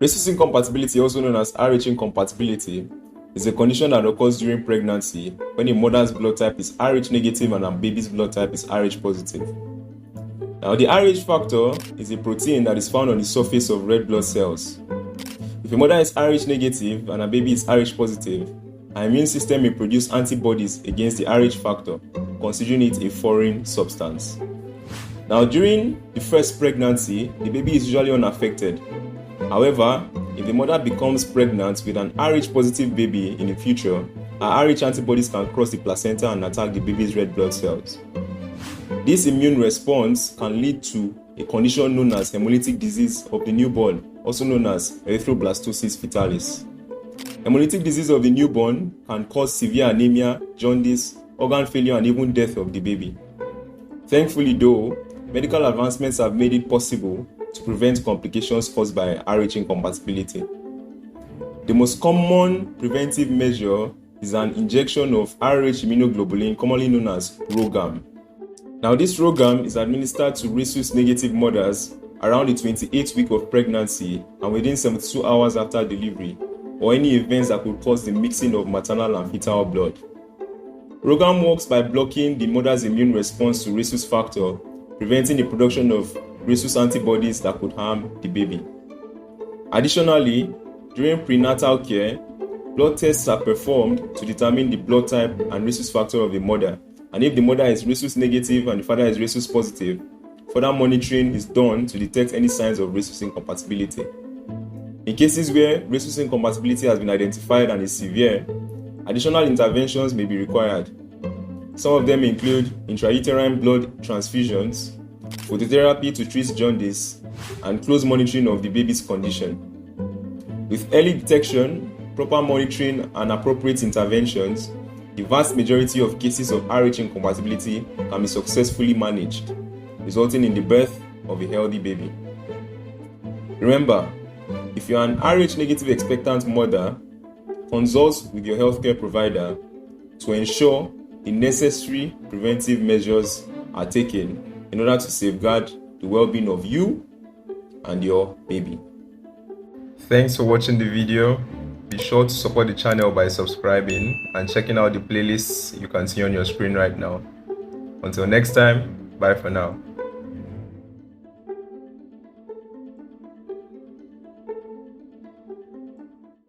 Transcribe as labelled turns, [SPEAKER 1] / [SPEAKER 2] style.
[SPEAKER 1] Rhesus incompatibility, also known as Rh incompatibility, is a condition that occurs during pregnancy when a mother's blood type is Rh negative and a baby's blood type is Rh positive. Now, the Rh factor is a protein that is found on the surface of red blood cells. If a mother is Rh negative and a baby is Rh positive, our immune system may produce antibodies against the Rh factor, considering it a foreign substance. Now, during the first pregnancy, the baby is usually unaffected. However, if the mother becomes pregnant with an Rh positive baby in the future, her Rh antibodies can cross the placenta and attack the baby's red blood cells. This immune response can lead to a condition known as hemolytic disease of the newborn, also known as erythroblastosis fetalis. Hemolytic disease of the newborn can cause severe anemia, jaundice, organ failure, and even death of the baby. Thankfully though, medical advancements have made it possible to prevent complications caused by Rh incompatibility. The most common preventive measure is an injection of Rh immunoglobulin, commonly known as RhoGAM. Now, this RhoGAM is administered to Rhesus negative mothers around the 28th week of pregnancy and within 72 hours after delivery, or any events that could cause the mixing of maternal and fetal blood. RhoGAM works by blocking the mother's immune response to Rhesus factor, preventing the production of Rhesus antibodies that could harm the baby. Additionally, during prenatal care, blood tests are performed to determine the blood type and Rhesus factor of the mother, and if the mother is Rhesus negative and the father is Rhesus positive, further monitoring is done to detect any signs of Rhesus incompatibility. In cases where Rhesus incompatibility has been identified and is severe, additional interventions may be required. Some of them include intrauterine blood transfusions, phototherapy to treat jaundice, and close monitoring of the baby's condition. With early detection, proper monitoring, and appropriate interventions, the vast majority of cases of Rh incompatibility can be successfully managed, resulting in the birth of a healthy baby. Remember, if you are an Rh negative expectant mother, consult with your healthcare provider to ensure the necessary preventive measures are taken in order to safeguard the well-being of you and your baby. Thanks for watching the video. Be sure to support the channel by subscribing and checking out the playlists you can see on your screen right now. Until next time, bye for now.